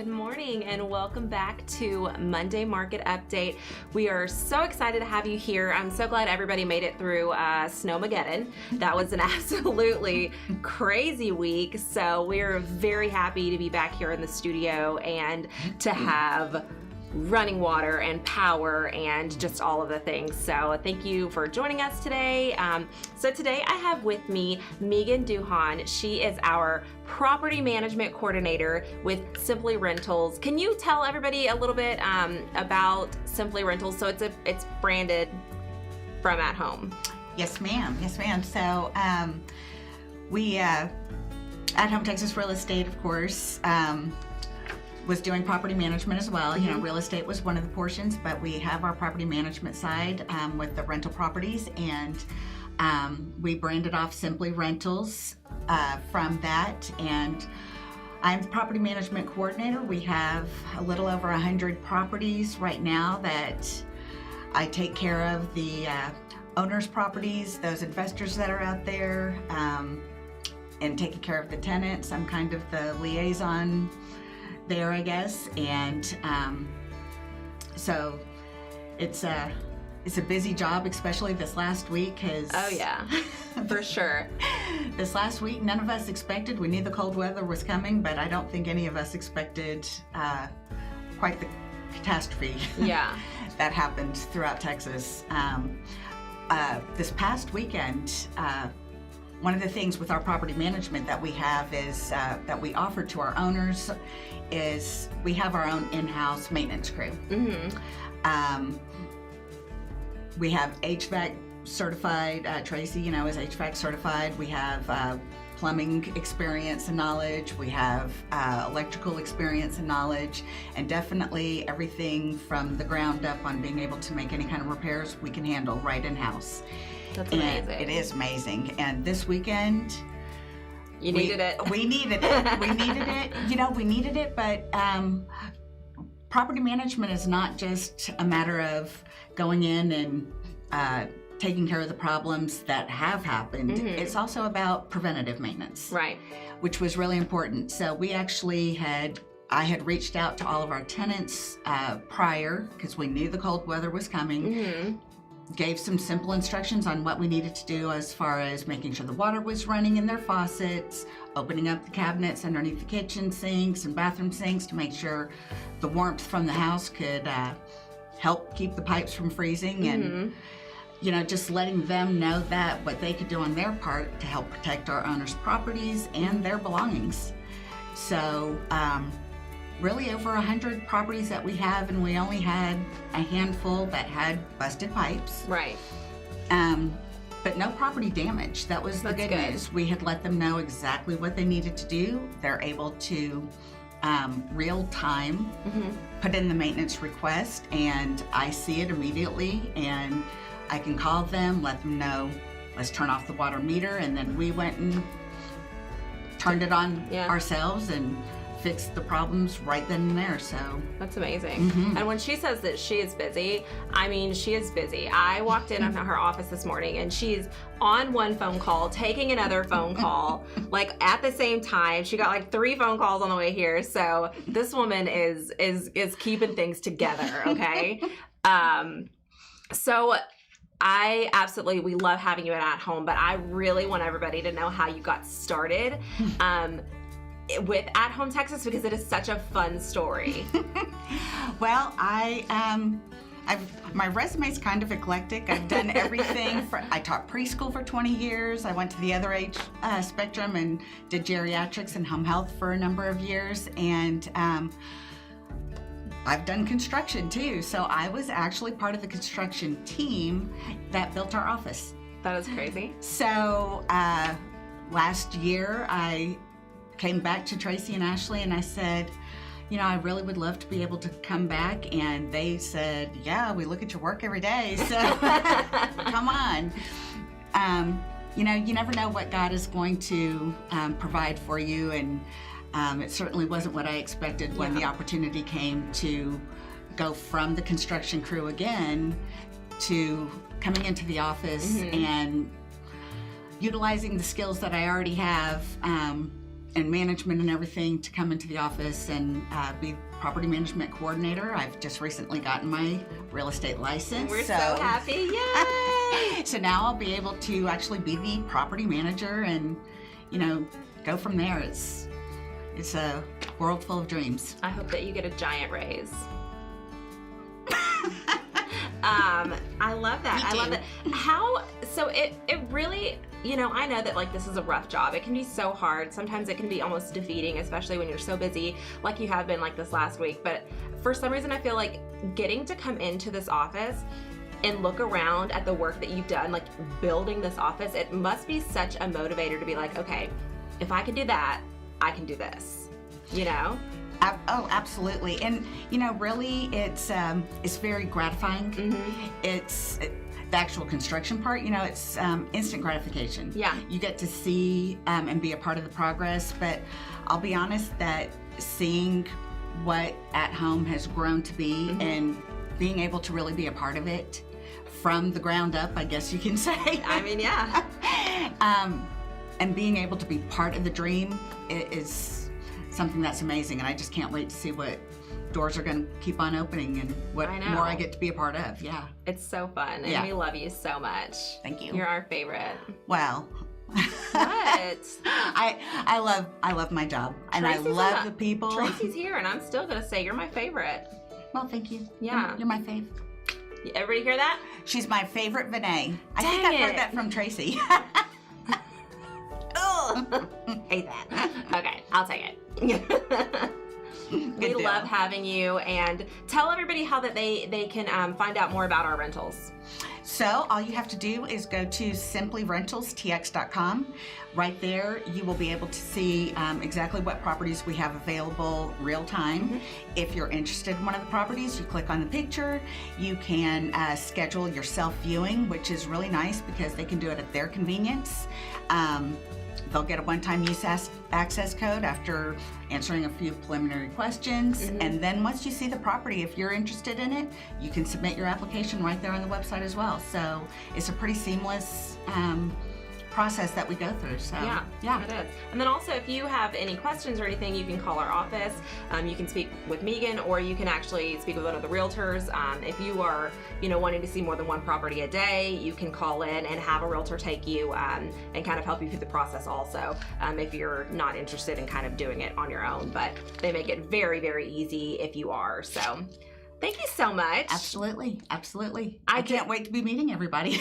Good morning and welcome back to Monday Market Update. We are so excited to have you here. I'm so glad everybody made it through Snowmageddon. That was an absolutely crazy week. So we're very happy to be back here in the studio and to have running water and power and just all of the things. So thank you for joining us today. So today I have with me Megan Duhan. She is our property management coordinator with Simply Rentals. Can you tell everybody a little bit about Simply Rentals? So it's branded from At Home. Yes, ma'am. Yes, ma'am. So we At Home Texas Real Estate, of course, was doing property management as well. You know, real estate was one of the portions, but we have our property management side with the rental properties, and we branded off Simply Rentals from that. And I'm the property management coordinator. We have a little over 100 properties right now that I take care of, the owners' properties, those investors that are out there, and taking care of the tenants. I'm kind of the liaison there, I guess, and so it's a busy job, especially this last week. Oh yeah, for sure. This last week, none of us expected. We knew the cold weather was coming, but I don't think any of us expected quite the catastrophe that happened throughout Texas. This past weekend, one of the things with our property management that we have is that we offer to our owners is we have our own in-house maintenance crew. We have HVAC certified. Tracy, is HVAC certified. We have plumbing experience and knowledge. We have electrical experience and knowledge, and definitely everything from the ground up on being able to make any kind of repairs we can handle right in-house. That's amazing. And it is amazing. And this weekend, we needed it. We needed it. We needed it. We needed it, but property management is not just a matter of going in and taking care of the problems that have happened. It's also about preventative maintenance. Right. Which was really important. So we actually I had reached out to all of our tenants prior, because we knew the cold weather was coming. Gave some simple instructions on what we needed to do as far as making sure the water was running in their faucets, opening up the cabinets underneath the kitchen sinks and bathroom sinks to make sure the warmth from the house could help keep the pipes from freezing, and just letting them know that what they could do on their part to help protect our owners' properties and their belongings. So really over 100 properties that we have, and we only had a handful that had busted pipes. Right. But no property damage. That was the good news. We had let them know exactly what they needed to do. They're able to real time put in the maintenance request, and I see it immediately, and I can call them, let them know, let's turn off the water meter, and then we went and turned it on ourselves and fixed the problems right then and there. So that's amazing. And when she says that she is busy, I mean, she is busy. I walked in on her office this morning and she's on one phone call, taking another phone call, like at the same time. She got like 3 phone calls on the way here. So this woman is keeping things together. Okay. So we love having you at Home, but I really want everybody to know how you got started with At Home Texas, because it is such a fun story. Well, my resume's kind of eclectic. I've done everything. I taught preschool for 20 years. I went to the other age spectrum and did geriatrics and home health for a number of years. And I've done construction too. So I was actually part of the construction team that built our office. That is crazy. So last year I came back to Tracy and Ashley and I said, I really would love to be able to come back. And they said, yeah, we look at your work every day, so come on. You never know what God is going to provide for you. And it certainly wasn't what I expected when the opportunity came to go from the construction crew again to coming into the office and utilizing the skills that I already have and management and everything to come into the office and be property management coordinator. I've just recently gotten my real estate license. We're so happy. Yay! So now I'll be able to actually be the property manager and, go from there. It's a world full of dreams. I hope that you get a giant raise. I love that. I love that. So it really, I know that this is a rough job. It can be so hard. Sometimes it can be almost defeating, especially when you're so busy like you have been this last week. But for some reason, I feel like getting to come into this office and look around at the work that you've done, building this office, it must be such a motivator to be okay, if I can do that, I can do this, Oh, absolutely. And, really it's very gratifying. Mm-hmm. It's the actual construction part, it's instant gratification. Yeah. You get to see and be a part of the progress, but I'll be honest that seeing what At Home has grown to be mm-hmm. and being able to really be a part of it from the ground up, I guess you can say. I mean, yeah. And being able to be part of the dream is something that's amazing, and I just can't wait to see what doors are going to keep on opening and what more I get to be a part of. Yeah. It's so fun, and we love you so much. Thank you. You're our favorite. Well. What? I love my job, and I love the people. Tracy's here, and I'm still going to say you're my favorite. Well, thank you. Yeah. You're my fave. Everybody hear that? She's my favorite Vinay. I think I've heard that from Tracy. Hate that. Okay, I'll take it. We love having you, and tell everybody how that they can find out more about our rentals. So all you have to do is go to simplyrentalstx.com. Right there, you will be able to see exactly what properties we have available real time. Mm-hmm. If you're interested in one of the properties, you click on the picture. You can schedule your self-viewing, which is really nice because they can do it at their convenience. They'll get a one-time use access code after answering a few preliminary questions. Mm-hmm. And then once you see the property, if you're interested in it, you can submit your application right there on the website as well. So it's a pretty seamless process that we go through. So yeah, it is. And then also, if you have any questions or anything, you can call our office. You can speak with Megan, or you can actually speak with one of the realtors. If you are, wanting to see more than one property a day, you can call in and have a realtor take you and kind of help you through the process also, if you're not interested in kind of doing it on your own. But they make it very, very easy if you are. So thank you so much. Absolutely. I can't wait to be meeting everybody.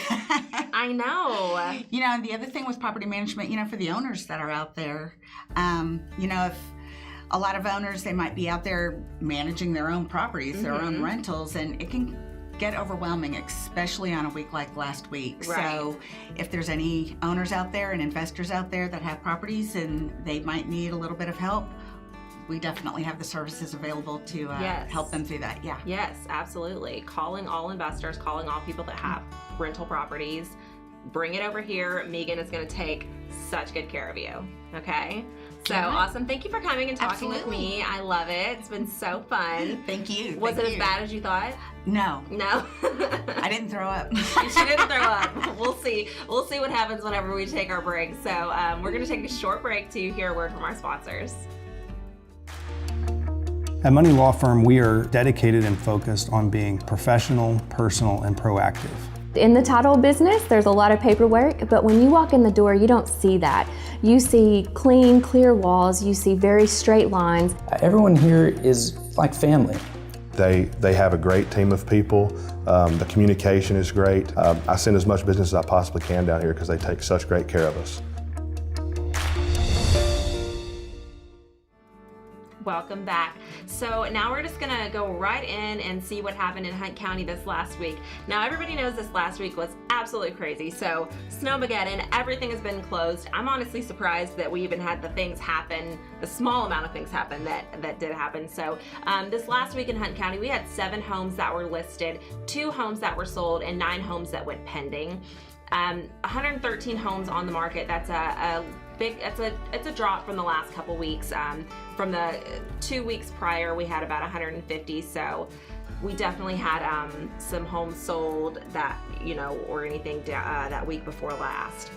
I know. And the other thing with property management, for the owners that are out there, if a lot of owners, they might be out there managing their own properties, mm-hmm. their own rentals, and it can get overwhelming, especially on a week like last week. Right. So if there's any owners out there and investors out there that have properties and they might need a little bit of help, we definitely have the services available to help them through that. Yeah. Yes, absolutely. Calling all investors, calling all people that have rental properties. Bring it over here. Megan is going to take such good care of you. Okay? So awesome. Thank you for coming and talking with me. I love it. It's been so fun. Thank you. Was it as bad as you thought? No. No? I didn't throw up. She didn't throw up. We'll see. We'll see what happens whenever we take our break. So we're going to take a short break to hear a word from our sponsors. At Money Law Firm, we are dedicated and focused on being professional, personal, and proactive. In the title business, there's a lot of paperwork, but when you walk in the door, you don't see that. You see clean, clear walls, you see very straight lines. Everyone here is like family. They have a great team of people. The communication is great. I send as much business as I possibly can down here because they take such great care of us. Welcome back. So now we're just gonna go right in and see what happened in Hunt County this last week. Now everybody knows this last week was absolutely crazy. So Snowmageddon, everything has been closed. I'm honestly surprised that we even had the things happen, the small amount of things happen that did happen. So this last week in Hunt County, we had 7 homes that were listed, 2 homes that were sold, and 9 homes that went pending. 113 homes on the market. That's it's a drop from the last couple weeks. From the 2 weeks prior, we had about 150. So we definitely had some homes sold that or anything that week before last.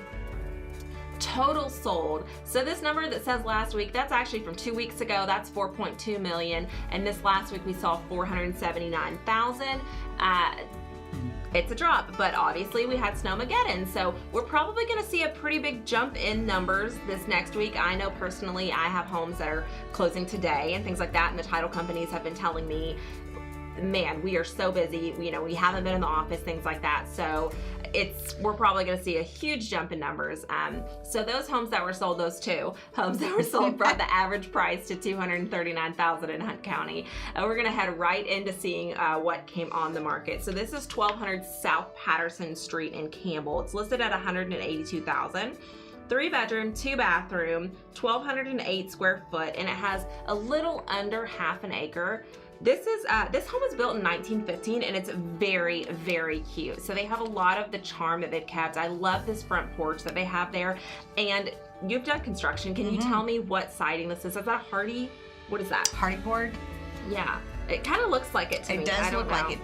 total sold. So this number that says last week, that's actually from 2 weeks ago. That's 4.2 million. And this last week we saw 479,000. It's a drop, but obviously we had Snowmageddon, so we're probably going to see a pretty big jump in numbers this next week. I know personally I have homes that are closing today and things like that, and the title companies have been telling me, man, we are so busy, we haven't been in the office, things like that. So we're probably going to see a huge jump in numbers. So those homes that were sold, those 2 homes that were sold, brought the average price to $239,000 in Hunt County. We're going to head right into seeing what came on the market. So this is 1200 South Patterson Street in Campbell. It's listed at $182,000. 3-bedroom, 2-bathroom, 1,208 square foot, and it has a little under half an acre. This home was built in 1915, and it's very, very cute. So they have a lot of the charm that they've kept. I love this front porch that they have there. And you've done construction. Can you tell me what siding this is? Is that a hardy? What is that? Hardy board? Yeah. It kind of looks like it to me. It does look like it.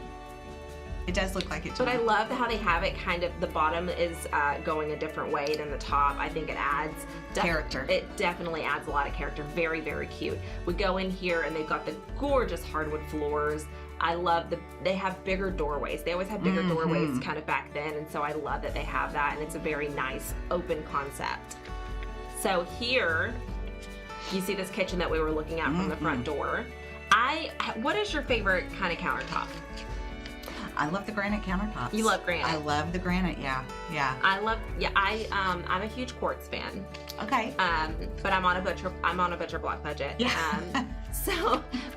It does look like it to me. But I love how they have it kind of, the bottom is going a different way than the top. I think it adds character. It definitely adds a lot of character. Very, very cute. We go in here and they've got the gorgeous hardwood floors. I love they have bigger doorways. They always had bigger doorways kind of back then, and so I love that they have that, and it's a very nice open concept. So here, you see this kitchen that we were looking at from the front door. What is your favorite kind of countertop? I love the granite countertops. You love granite? I love the granite, yeah. I'm a huge quartz fan. Okay. But I'm on a butcher block budget. Yeah.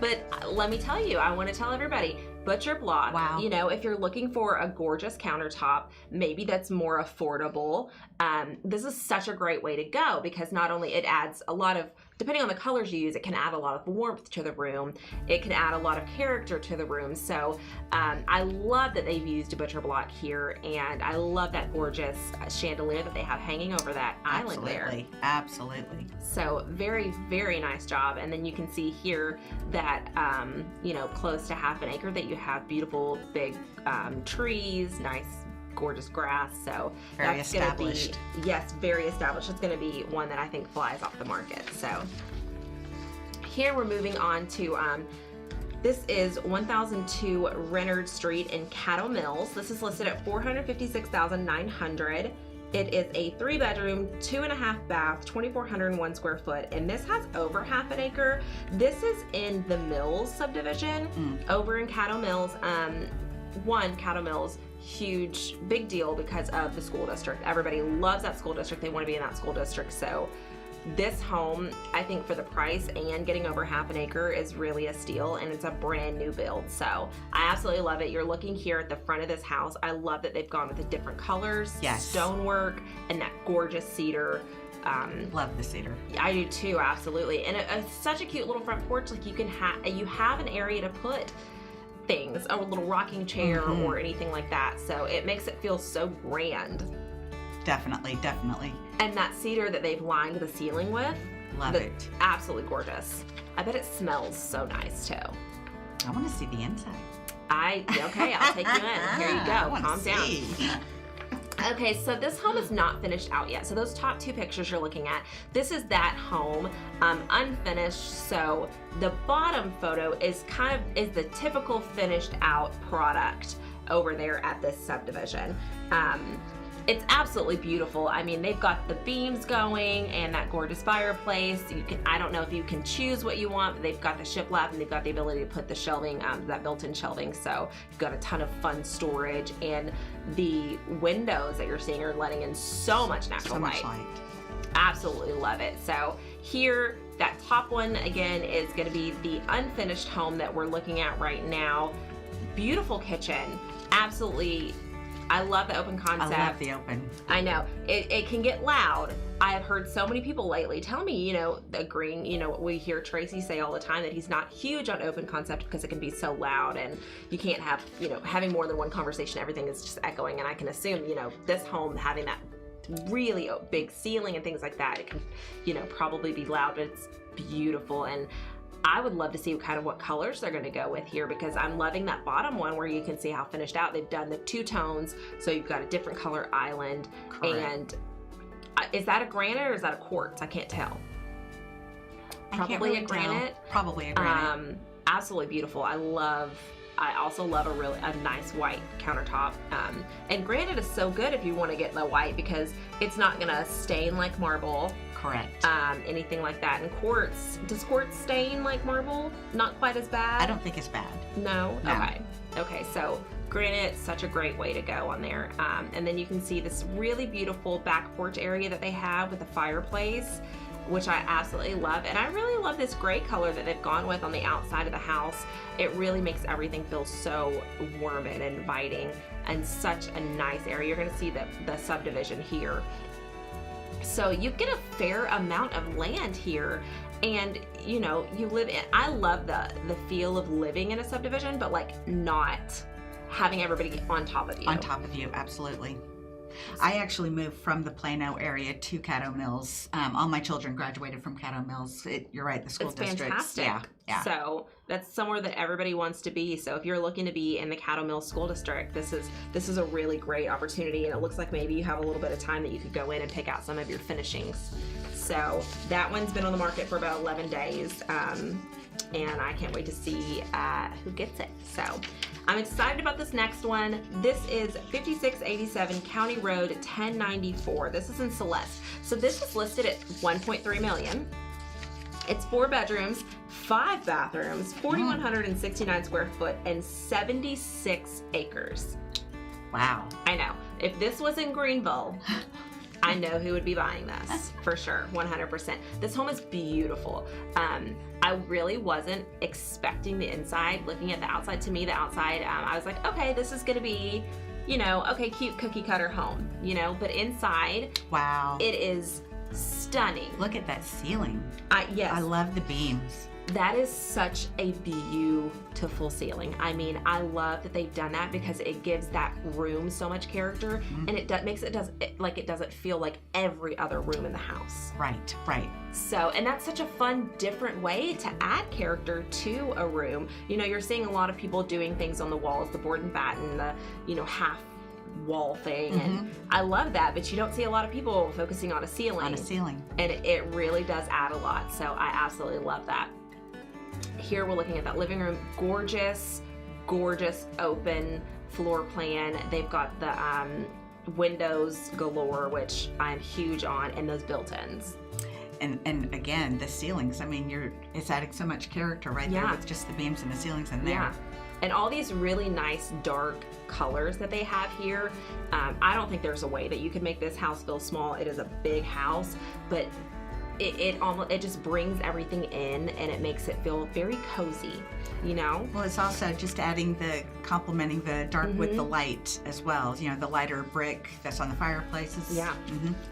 But let me tell you, I want to tell everybody, butcher block. Wow. If you're looking for a gorgeous countertop, maybe that's more affordable. This is such a great way to go, because not only it adds a lot of, depending on the colors you use, it can add a lot of warmth to the room. It can add a lot of character to the room. So I love that they've used a butcher block here, and I love that gorgeous chandelier that they have hanging over that island there. Absolutely. So very, very nice job. And then you can see here that, close to half an acre, that you have beautiful big trees, nice gorgeous grass. So very that's established. Very established. It's going to be one that I think flies off the market. So here we're moving on to this is 1002 Reynard Street in Caddo Mills. This is listed at $456,900. It is a 3-bedroom, 2.5 bath, 2,401 square foot, and this has over half an acre. This is in the Mills subdivision over in Caddo Mills. Caddo Mills, huge, big deal because of the school district. Everybody loves that school district. They want to be in that school district. So this home, I think for the price and getting over half an acre, is really a steal, and it's a brand new build. So I absolutely love it. You're looking here at the front of this house. I love that they've gone with the different colors, stonework, and that gorgeous cedar. Love the cedar. I do too, absolutely. And it's such a cute little front porch. Like you have an area to put things, a little rocking chair or anything like that. So it makes it feel so grand. Definitely. And that cedar that they've lined the ceiling with, love it. Absolutely gorgeous. I bet it smells so nice too. I want to see the inside. Okay, I'll take you in. Here you go. Calm down. Okay, so this home is not finished out yet. So those top 2 pictures you're looking at, this is that home, unfinished. So the bottom photo is the typical finished out product over there at this subdivision. It's absolutely beautiful. I mean, they've got the beams going and that gorgeous fireplace. I don't know if you can choose what you want, but they've got the shiplap and they've got the ability to put the shelving, that built-in shelving. So you've got a ton of fun storage, and the windows that you're seeing are letting in so much natural light. Absolutely love it. So here, that top one again is going to be the unfinished home that we're looking at right now. Beautiful kitchen. Absolutely. I love the open concept. I love the open. I know. It can get loud. I have heard so many people lately tell me, agreeing, we hear Tracy say all the time that he's not huge on open concept because it can be so loud and you can't have, having more than one conversation, everything is just echoing. And I can assume, this home having that really big ceiling and things like that, it can, probably be loud, but it's beautiful. And I would love to see kind of what colors they're going to go with here, because I'm loving that bottom one where you can see how finished out. They've done the 2 tones, so you've got a different color island. Correct. And Is that a granite or is that a quartz? I can't tell. Probably a granite. Probably a granite. Absolutely beautiful. I also love a nice white countertop. And granite is so good if you want to get the white because it's not gonna stain like marble. Correct. Anything like that. And quartz, does quartz stain like marble? Not quite as bad? I don't think it's bad. No? No. Okay, so granite, such a great way to go on there. And then you can see this really beautiful back porch area that they have with the fireplace, which I absolutely love. And I really love this gray color that they've gone with on the outside of the house. It really makes everything feel so warm and inviting and such a nice area. You're gonna see the subdivision here. So you get a fair amount of land here, and you know, you live in, I love the feel of living in a subdivision, but like not having everybody on top of you. On top of you, absolutely. I actually moved from the Plano area to Caddo Mills. All my children graduated from Caddo Mills. You're right, the school districts. Fantastic. Yeah. So that's somewhere that everybody wants to be. So if you're looking to be in the Caddo Mills School District, this is a really great opportunity. And it looks like maybe you have a little bit of time that you could go in and pick out some of your finishings. So that one's been on the market for about 11 days. And I can't wait to see who gets it. So I'm excited about this next one. This is 5687 County Road 1094. This is in Celeste. So this is listed at $1.3 million. It's 4 bedrooms, 5 bathrooms, 4,169 square foot, and 76 acres. Wow. I know. If this was in Greenville, I know who would be buying this for sure, 100%. This home is beautiful. I really wasn't expecting the inside. Looking at the outside, to me, the outside, I was like, okay, this is gonna be, you know, okay, cute cookie cutter home, you know, but inside, wow, it is stunning. Look at that ceiling. Yes. I love the beams. That is such a beautiful ceiling. I mean, I love that they've done that because it gives that room so much character, and it doesn't feel like every other room in the house. Right. So, and that's such a fun, different way to add character to a room. You know, you're seeing a lot of people doing things on the walls, the board and batten, the, you know, half wall thing, and I love that, but you don't see a lot of people focusing on a ceiling. And it really does add a lot, so I absolutely love that. Here we're looking at that living room. Gorgeous open floor plan. They've got the windows galore, which I'm huge on, and those built-ins. And again, the ceilings, I mean, it's adding so much character right there with just the beams and the ceilings in there. Yeah. And all these really nice dark colors that they have here. I don't think there's a way that you could make this house feel small. It is a big house, but it just brings everything in, and it makes it feel very cozy, you know? Well, it's also just complementing the dark with the light as well. You know, the lighter brick that's on the fireplaces. Yeah,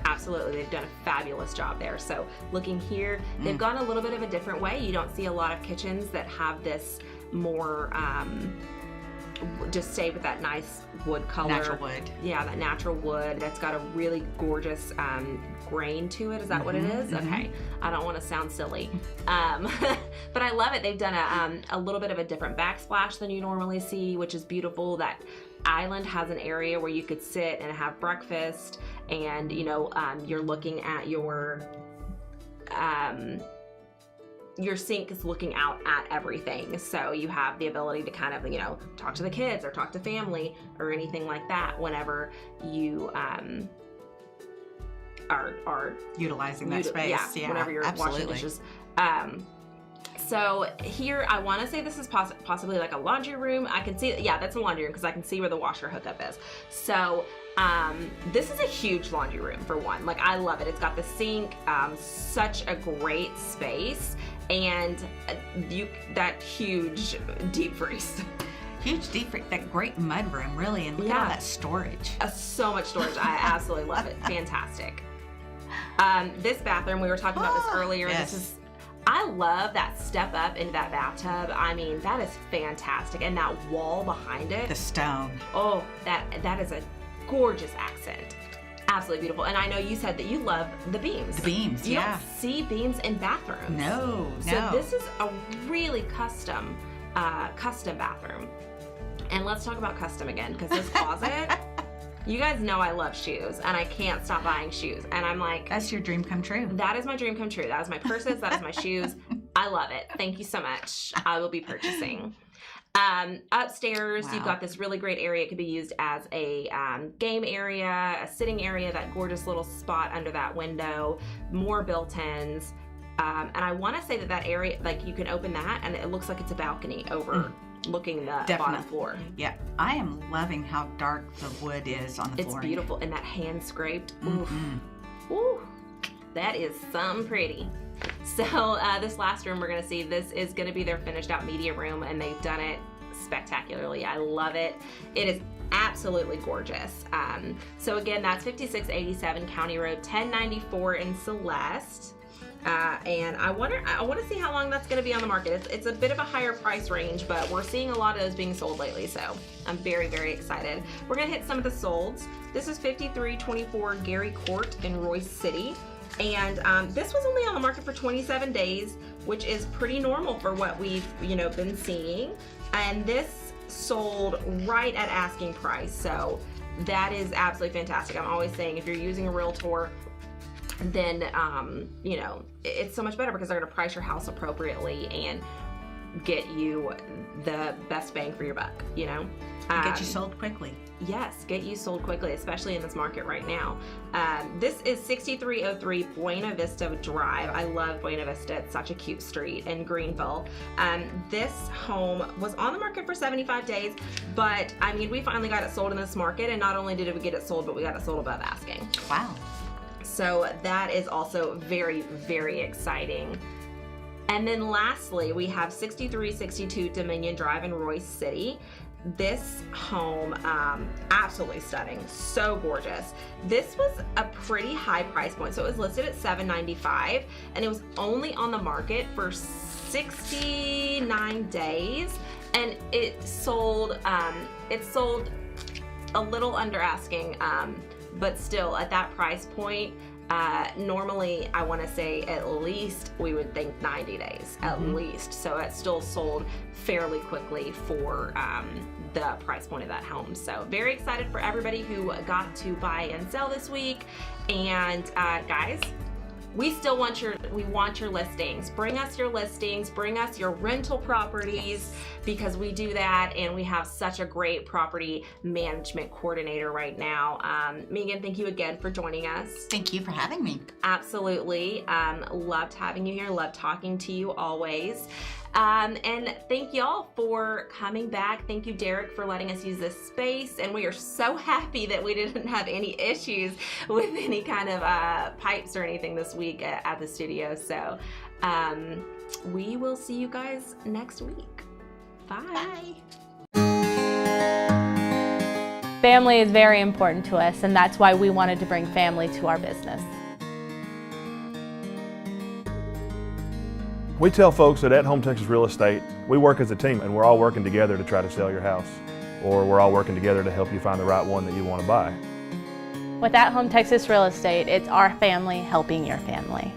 absolutely. They've done a fabulous job there. So looking here, they've gone a little bit of a different way. You don't see a lot of kitchens that have this more, just stay with that nice wood color. Natural wood. Yeah, that natural wood. That's got a really gorgeous grain to it. Is that what it is? Okay. I don't want to sound silly. But I love it. They've done a little bit of a different backsplash than you normally see, which is beautiful. That island has an area where you could sit and have breakfast, and you know, you're looking at your sink is looking out at everything, so you have the ability to kind of, you know, talk to the kids or talk to family or anything like that whenever you are utilizing that space. Yeah, whenever you're washing dishes. So here, I want to say this is possibly like a laundry room. I can see, that's a laundry room because I can see where the washer hookup is. So this is a huge laundry room for one. Like, I love it. It's got the sink, such a great space, and that huge deep freeze. Huge deep freeze, that great mud room, really, and look at all that storage. So much storage. I absolutely love it. Fantastic. This bathroom, we were talking about this earlier. Yes. I love that step up into that bathtub. I mean, that is fantastic. And that wall behind it. The stone. Oh, that is a gorgeous accent. Absolutely beautiful. And I know you said that you love the beams. The beams, you don't see beams in bathrooms. No. So this is a really custom bathroom. And let's talk about custom again, because this closet, You guys know I love shoes, and I can't stop buying shoes. And I'm like, That's your dream come true. that is my dream come true. That is my purses. That is my shoes. I love it. Thank you so much. I will be purchasing. Upstairs, you've got this really great area. It could be used as a game area, a sitting area, that gorgeous little spot under that window, more built-ins. And I want to say that area, like, you can open that and it looks like it's a balcony overlooking the bottom floor. Yeah, I am loving how dark the wood is on the floor. It's beautiful, and that hand scraped. Oof. Ooh, that is some pretty. So this last room we're gonna see, this is gonna be their finished out media room, and they've done it spectacularly. I love it. It is absolutely gorgeous. So again, that's 5687 County Road 1094 in Celeste. And I want to see how long that's going to be on the market. It's a bit of a higher price range, but we're seeing a lot of those being sold lately, so I'm very, very excited. We're going to hit some of the solds. This is 5324 Gary Court in Royce City, and this was only on the market for 27 days, which is pretty normal for what we've been seeing. And this sold right at asking price, so that is absolutely fantastic. I'm always saying, if you're using a realtor, then it's so much better, because they're going to price your house appropriately and get you the best bang for your buck. Get you sold quickly. Yes, get you sold quickly, especially in this market right now. This is 6303 Buena Vista Drive. I love Buena Vista. It's such a cute street in Greenville. This home was on the market for 75 days, but I mean, we finally got it sold in this market, and not only did we get it sold, but we got it sold above asking. Wow. So that is also very, very exciting. And then lastly, we have 6362 Dominion Drive in Royce City. This home, absolutely stunning, so gorgeous. This was a pretty high price point, so it was listed at $795, and it was only on the market for 69 days, and it sold a little under asking, but still at that price point. Normally, I want to say at least we would think 90 days, at least. So it still sold fairly quickly for the price point of that home. So very excited for everybody who got to buy and sell this week. And guys, we want your listings. Bring us your listings, bring us your rental properties, because we do that, and we have such a great property management coordinator right now. Megan, thank you again for joining us. Thank you for having me. Absolutely. Loved having you here. Loved talking to you always. And thank y'all for coming back. Thank you, Derek, for letting us use this space. And we are so happy that we didn't have any issues with any kind of pipes or anything this week at the studio. So we will see you guys next week. Bye. Family is very important to us, and that's why we wanted to bring family to our business. We tell folks that at Home Texas Real Estate, we work as a team, and we're all working together to try to sell your house, or we're all working together to help you find the right one that you want to buy. With At Home Texas Real Estate, it's our family helping your family.